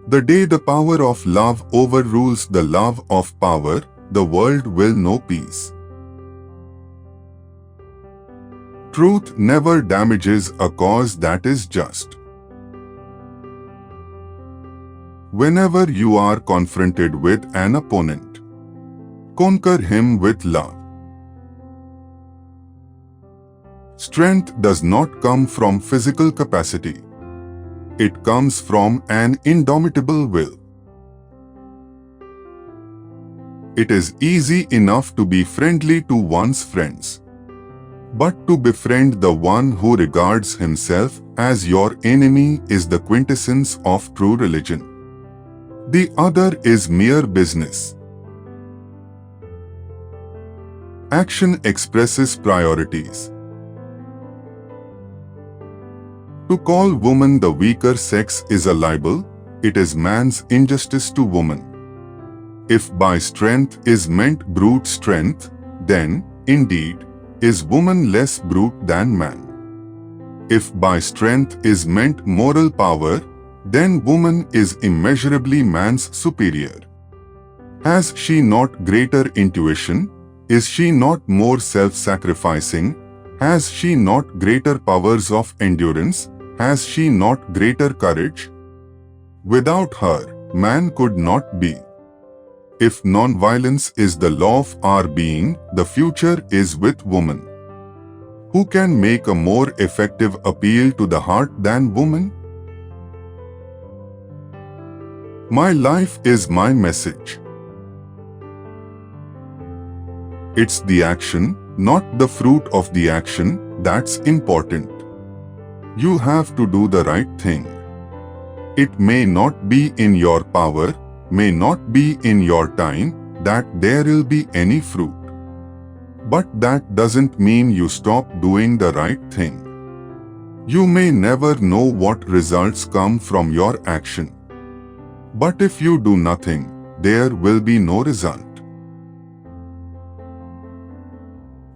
The day the power of love overrules the love of power, the world will know peace. Truth never damages a cause that is just. Whenever you are confronted with an opponent, conquer him with love. Strength does not come from physical capacity. It comes from an indomitable will. It is easy enough to be friendly to one's friends, but to befriend the one who regards himself as your enemy is the quintessence of true religion. The other is mere business. Action expresses priorities. To call woman the weaker sex is a libel. It is man's injustice to woman. If by strength is meant brute strength, then, indeed, is woman less brute than man. If by strength is meant moral power, then woman is immeasurably man's superior. Has she not greater intuition? Is she not more self-sacrificing? Has she not greater powers of endurance? Has she not greater courage? Without her, man could not be. If non-violence is the law of our being, the future is with woman. Who can make a more effective appeal to the heart than woman? My life is my message. It's the action, not the fruit of the action, that's important. You have to do the right thing. It may not be in your power, may not be in your time, that there will be any fruit. But that doesn't mean you stop doing the right thing. You may never know what results come from your action. But if you do nothing, there will be no result.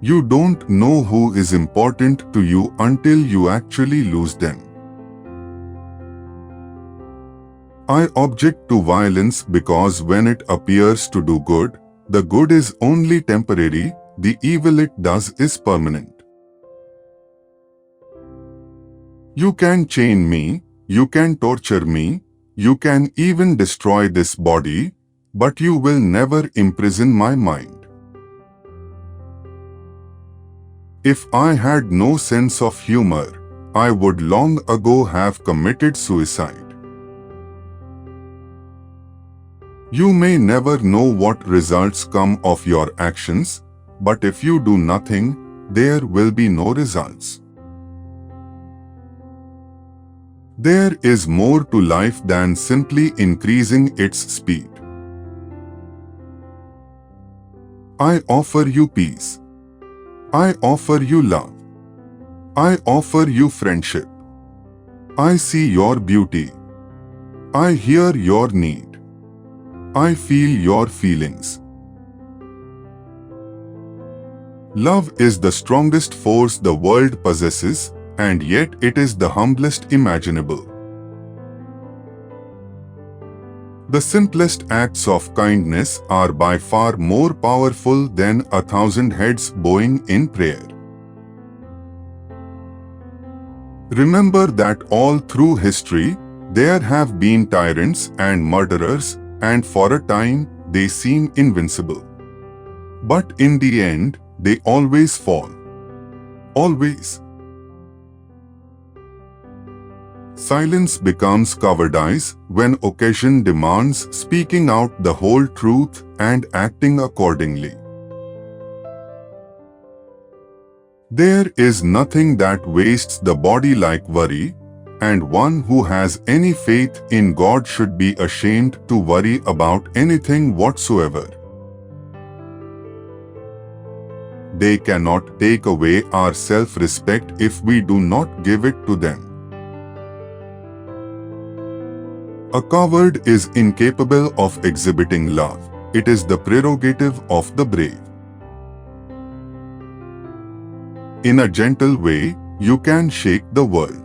You don't know who is important to you until you actually lose them. I object to violence because when it appears to do good, the good is only temporary, the evil it does is permanent. You can chain me, you can torture me, you can even destroy this body, but you will never imprison my mind. If I had no sense of humor, I would long ago have committed suicide. You may never know what results come of your actions, but if you do nothing, there will be no results. There is more to life than simply increasing its speed. I offer you peace. I offer you love. I offer you friendship. I see your beauty. I hear your need. I feel your feelings. Love is the strongest force the world possesses, and yet it is the humblest imaginable. The simplest acts of kindness are by far more powerful than 1,000 heads bowing in prayer. Remember that all through history, there have been tyrants and murderers, and for a time, they seem invincible. But in the end, they always fall. Always. Silence becomes cowardice when occasion demands speaking out the whole truth and acting accordingly. There is nothing that wastes the body like worry, and one who has any faith in God should be ashamed to worry about anything whatsoever. They cannot take away our self-respect if we do not give it to them. A coward is incapable of exhibiting love. It is the prerogative of the brave. In a gentle way, you can shake the world.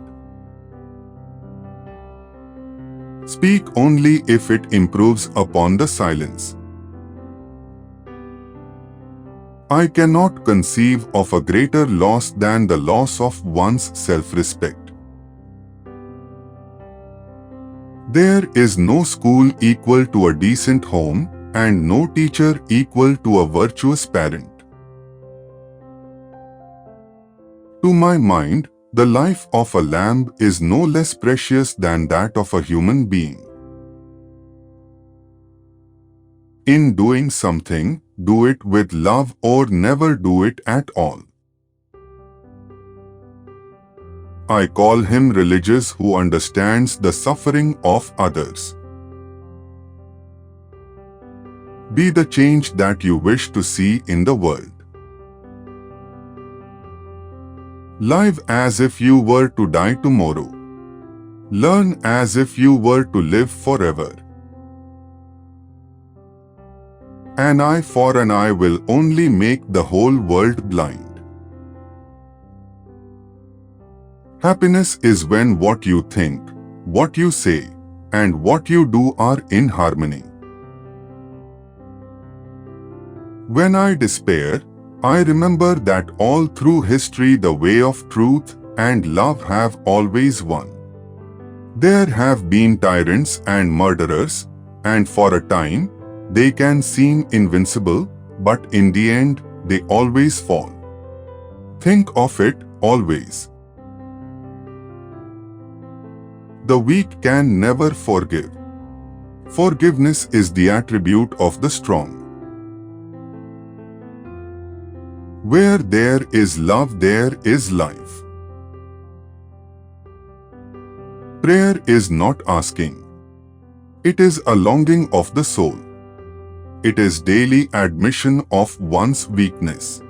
Speak only if it improves upon the silence. I cannot conceive of a greater loss than the loss of one's self-respect. There is no school equal to a decent home and no teacher equal to a virtuous parent. To my mind, the life of a lamb is no less precious than that of a human being. In doing something, do it with love or never do it at all. I call him religious who understands the suffering of others. Be the change that you wish to see in the world. Live as if you were to die tomorrow. Learn as if you were to live forever. An eye for an eye will only make the whole world blind. Happiness is when what you think, what you say, and what you do are in harmony. When I despair, I remember that all through history the way of truth and love have always won. There have been tyrants and murderers, and for a time, they can seem invincible, but in the end, they always fall. Think of it always. The weak can never forgive. Forgiveness is the attribute of the strong. Where there is love, there is life. Prayer is not asking. It is a longing of the soul. It is daily admission of one's weakness.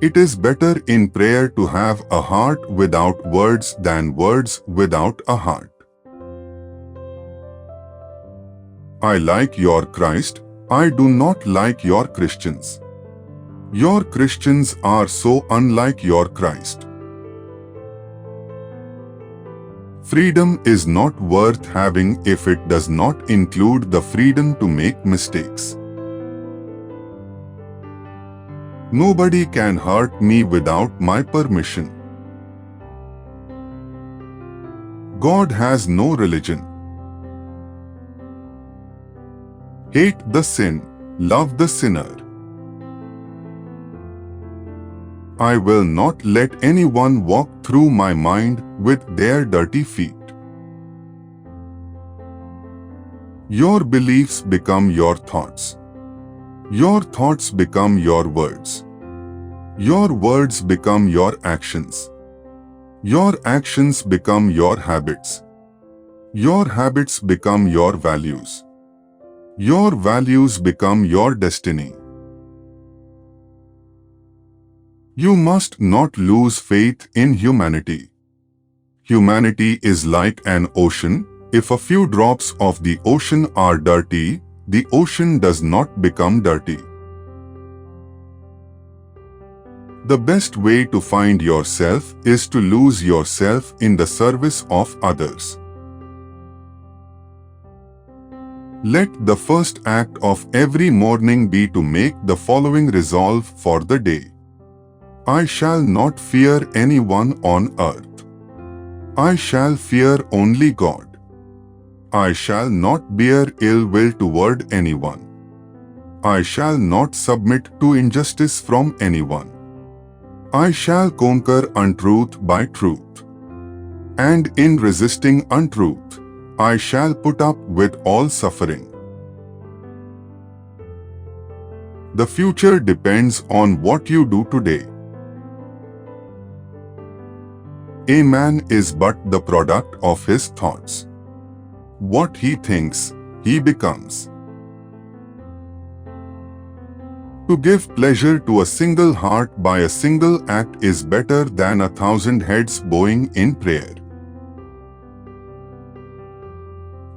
It is better in prayer to have a heart without words than words without a heart. I like your Christ, I do not like your Christians. Your Christians are so unlike your Christ. Freedom is not worth having if it does not include the freedom to make mistakes. Nobody can hurt me without my permission. God has no religion. Hate the sin, love the sinner. I will not let anyone walk through my mind with their dirty feet. Your beliefs become your thoughts. Your thoughts become your words. Your words become your actions. Your actions become your habits. Your habits become your values. Your values become your destiny. You must not lose faith in humanity. Humanity is like an ocean. If a few drops of the ocean are dirty, the ocean does not become dirty. The best way to find yourself is to lose yourself in the service of others. Let the first act of every morning be to make the following resolve for the day. I shall not fear anyone on earth. I shall fear only God. I shall not bear ill will toward anyone. I shall not submit to injustice from anyone. I shall conquer untruth by truth. And in resisting untruth, I shall put up with all suffering. The future depends on what you do today. A man is but the product of his thoughts. What he thinks, he becomes. To give pleasure to a single heart by a single act is better than 1,000 heads bowing in prayer.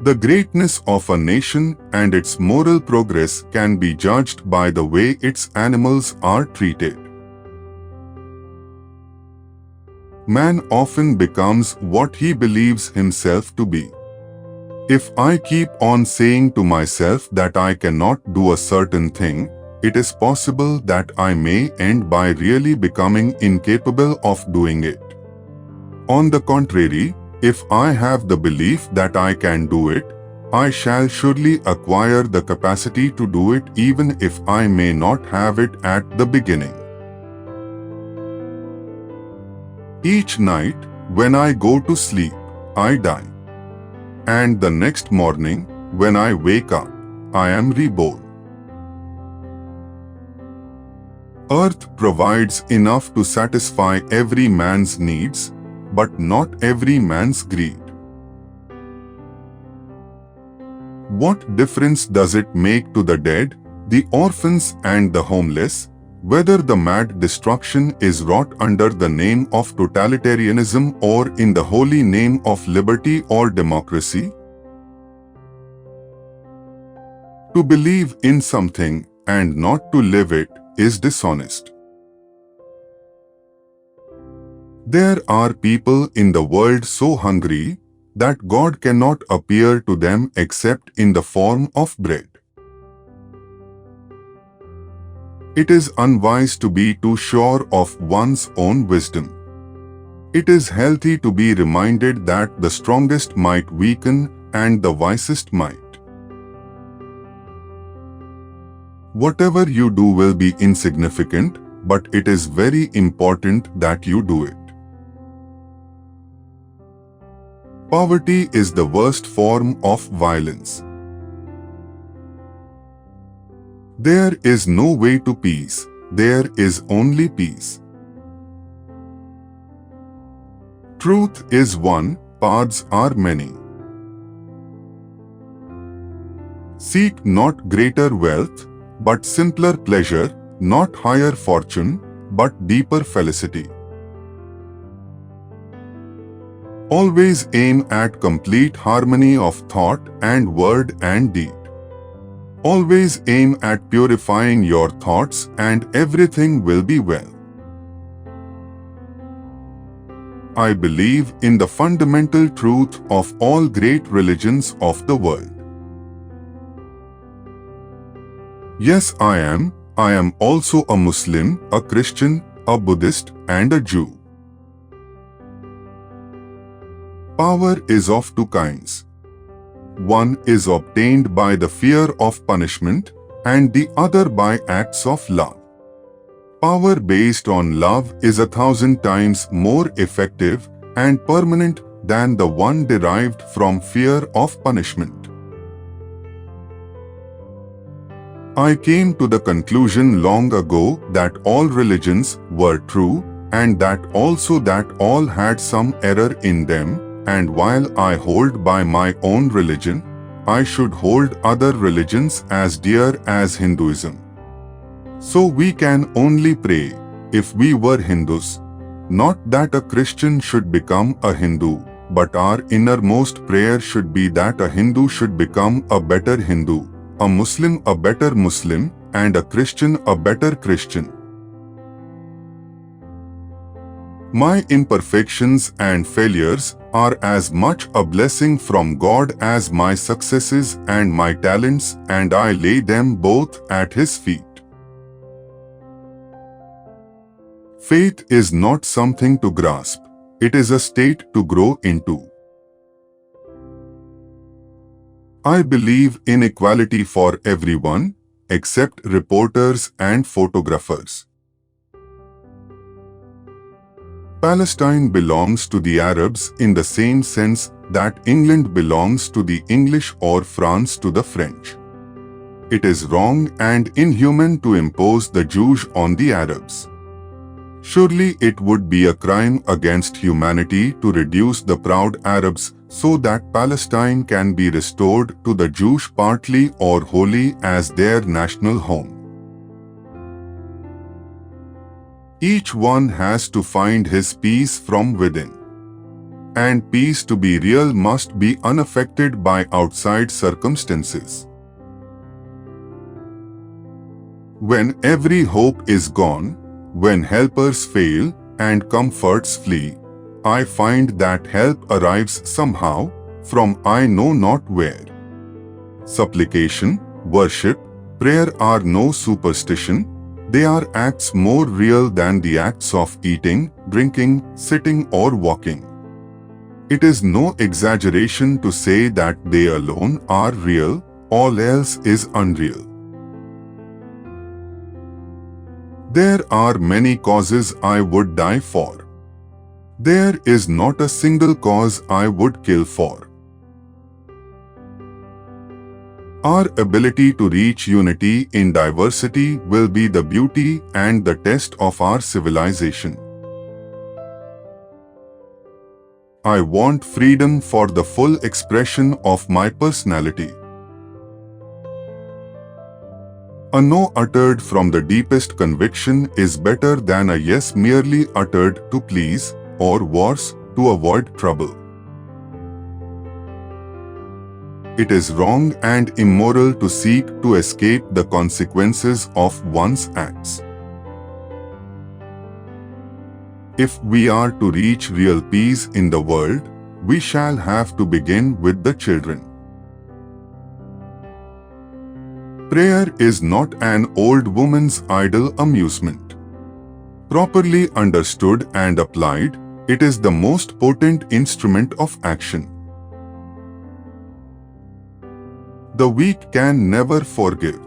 The greatness of a nation and its moral progress can be judged by the way its animals are treated. Man often becomes what he believes himself to be. If I keep on saying to myself that I cannot do a certain thing, it is possible that I may end by really becoming incapable of doing it. On the contrary, if I have the belief that I can do it, I shall surely acquire the capacity to do it even if I may not have it at the beginning. Each night, when I go to sleep, I die. And the next morning, when I wake up, I am reborn. Earth provides enough to satisfy every man's needs, but not every man's greed. What difference does it make to the dead, the orphans and the homeless, whether the mad destruction is wrought under the name of totalitarianism or in the holy name of liberty or democracy? To believe in something and not to live it is dishonest. There are people in the world so hungry that God cannot appear to them except in the form of bread. It is unwise to be too sure of one's own wisdom. It is healthy to be reminded that the strongest might weaken and the wisest might. Whatever you do will be insignificant, but it is very important that you do it. Poverty is the worst form of violence. There is no way to peace, there is only peace. Truth is one, paths are many. Seek not greater wealth, but simpler pleasure, not higher fortune, but deeper felicity. Always aim at complete harmony of thought and word and deed. Always aim at purifying your thoughts and everything will be well. I believe in the fundamental truth of all great religions of the world. Yes, I am also a Muslim, a Christian, a Buddhist, and a Jew. Power is of two kinds. One is obtained by the fear of punishment, and the other by acts of love. Power based on love is 1,000 times more effective and permanent than the one derived from fear of punishment. I came to the conclusion long ago that all religions were true and that also that all had some error in them, and while I hold by my own religion, I should hold other religions as dear as Hinduism. So we can only pray, if we were Hindus, not that a Christian should become a Hindu, but our innermost prayer should be that a Hindu should become a better Hindu, a Muslim a better Muslim, and a Christian a better Christian. My imperfections and failures are as much a blessing from God as my successes and my talents, and I lay them both at His feet. Faith is not something to grasp, it is a state to grow into. I believe in equality for everyone, except reporters and photographers. Palestine belongs to the Arabs in the same sense that England belongs to the English or France to the French. It is wrong and inhuman to impose the Jews on the Arabs. Surely it would be a crime against humanity to reduce the proud Arabs so that Palestine can be restored to the Jews partly or wholly as their national home. Each one has to find his peace from within. And peace to be real must be unaffected by outside circumstances. When every hope is gone, when helpers fail and comforts flee, I find that help arrives somehow, from I know not where. Supplication, worship, prayer are no superstition, they are acts more real than the acts of eating, drinking, sitting or walking. It is no exaggeration to say that they alone are real, all else is unreal. There are many causes I would die for. There is not a single cause I would kill for. Our ability to reach unity in diversity will be the beauty and the test of our civilization. I want freedom for the full expression of my personality. A no uttered from the deepest conviction is better than a yes merely uttered to please, or worse, to avoid trouble. It is wrong and immoral to seek to escape the consequences of one's acts. If we are to reach real peace in the world, we shall have to begin with the children. Prayer is not an old woman's idle amusement. Properly understood and applied, it is the most potent instrument of action. The weak can never forgive.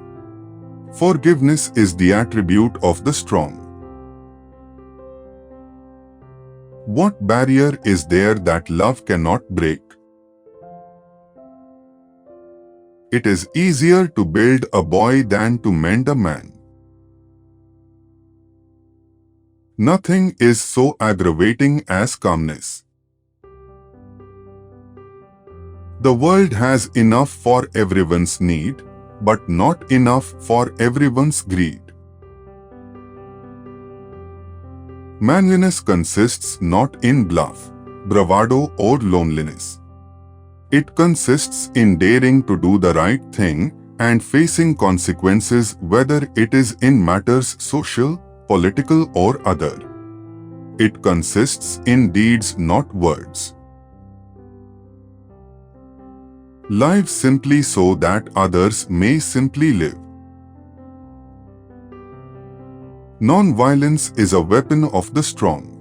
Forgiveness is the attribute of the strong. What barrier is there that love cannot break? It is easier to build a boy than to mend a man. Nothing is so aggravating as calmness. The world has enough for everyone's need, but not enough for everyone's greed. Manliness consists not in bluff, bravado or loneliness. It consists in daring to do the right thing and facing consequences, whether it is in matters social, political or other. It consists in deeds, not words. Live simply so that others may simply live. Non-violence is a weapon of the strong.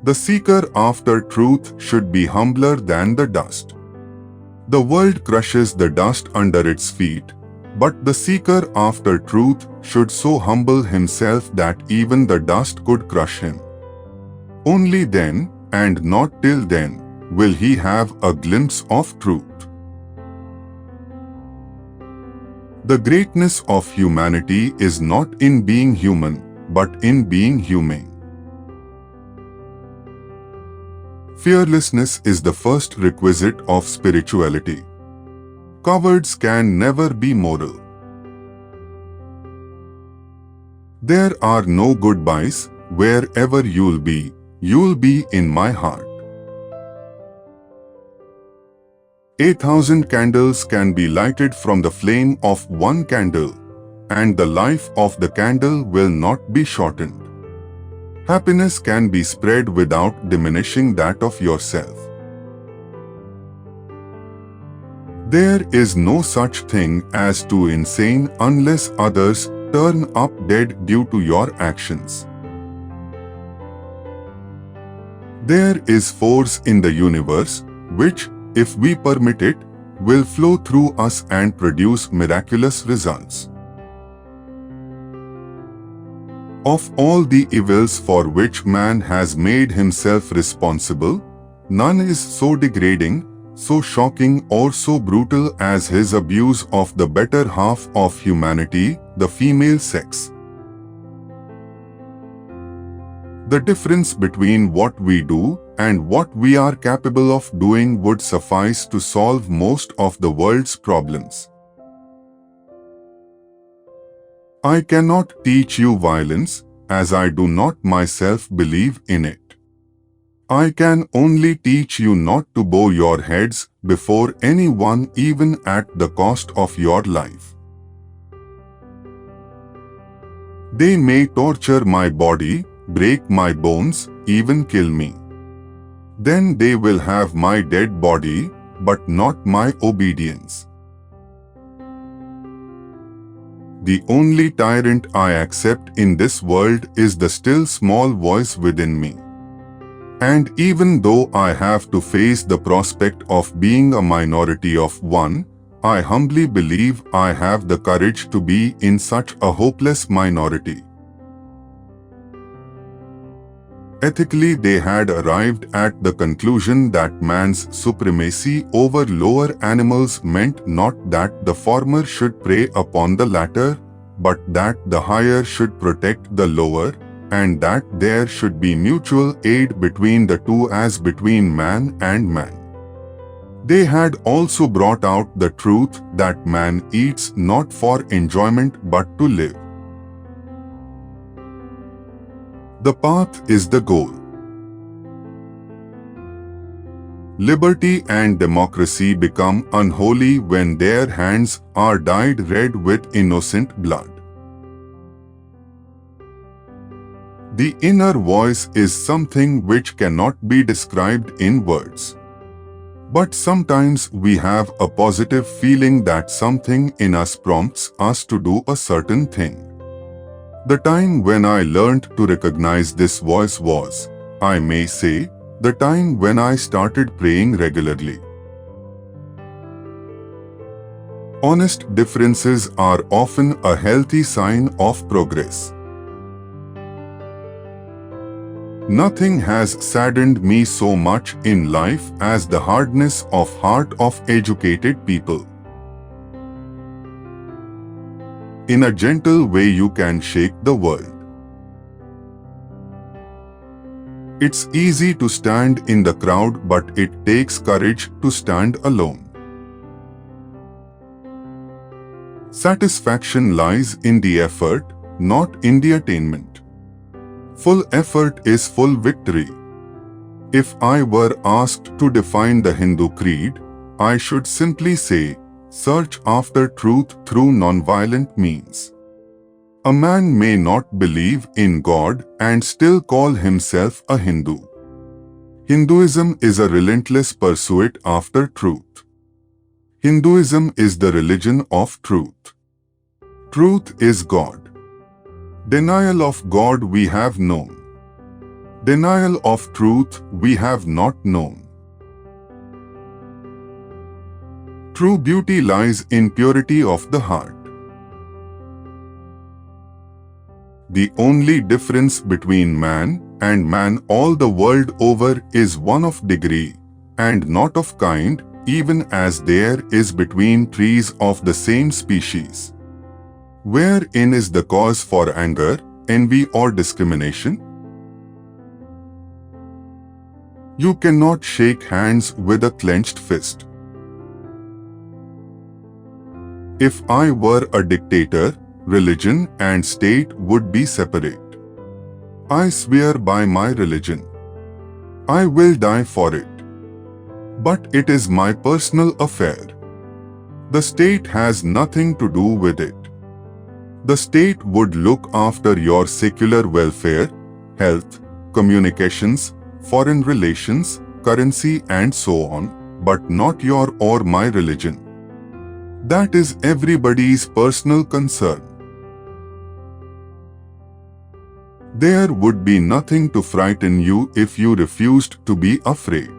The seeker after truth should be humbler than the dust. The world crushes the dust under its feet, but the seeker after truth should so humble himself that even the dust could crush him. Only then, and not till then, will he have a glimpse of truth. The greatness of humanity is not in being human, but in being humane. Fearlessness is the first requisite of spirituality. Cowards can never be moral. There are no goodbyes. Wherever you'll be in my heart. 1,000 candles can be lighted from the flame of one candle, and the life of the candle will not be shortened. Happiness can be spread without diminishing that of yourself. There is no such thing as too insane unless others turn up dead due to your actions. There is force in the universe which, if we permit it, will flow through us and produce miraculous results. Of all the evils for which man has made himself responsible, none is so degrading, so shocking or so brutal as his abuse of the better half of humanity, the female sex. The difference between what we do and what we are capable of doing would suffice to solve most of the world's problems. I cannot teach you violence, as I do not myself believe in it. I can only teach you not to bow your heads before anyone, even at the cost of your life. They may torture my body, break my bones, even kill me. Then they will have my dead body, but not my obedience. The only tyrant I accept in this world is the still small voice within me. And even though I have to face the prospect of being a minority of one, I humbly believe I have the courage to be in such a hopeless minority. Ethically, they had arrived at the conclusion that man's supremacy over lower animals meant not that the former should prey upon the latter, but that the higher should protect the lower, and that there should be mutual aid between the two as between man and man. They had also brought out the truth that man eats not for enjoyment but to live. The path is the goal. Liberty and democracy become unholy when their hands are dyed red with innocent blood. The inner voice is something which cannot be described in words. But sometimes we have a positive feeling that something in us prompts us to do a certain thing. The time when I learned to recognize this voice was, I may say, the time when I started praying regularly. Honest differences are often a healthy sign of progress. Nothing has saddened me so much in life as the hardness of heart of educated people. In a gentle way you can shake the world. It's easy to stand in the crowd, but it takes courage to stand alone. Satisfaction lies in the effort, not in the attainment. Full effort is full victory. If I were asked to define the Hindu creed, I should simply say, search after truth through non-violent means. A man may not believe in God and still call himself a Hindu. Hinduism is a relentless pursuit after truth. Hinduism is the religion of truth. Truth is God. Denial of God we have known. Denial of truth we have not known. True beauty lies in purity of the heart. The only difference between man and man all the world over is one of degree, and not of kind, even as there is between trees of the same species. Wherein is the cause for anger, envy or discrimination? You cannot shake hands with a clenched fist. If I were a dictator, religion and state would be separate. I swear by my religion. I will die for it. But it is my personal affair. The state has nothing to do with it. The state would look after your secular welfare, health, communications, foreign relations, currency and so on, but not your or my religion. That is everybody's personal concern. There would be nothing to frighten you if you refused to be afraid.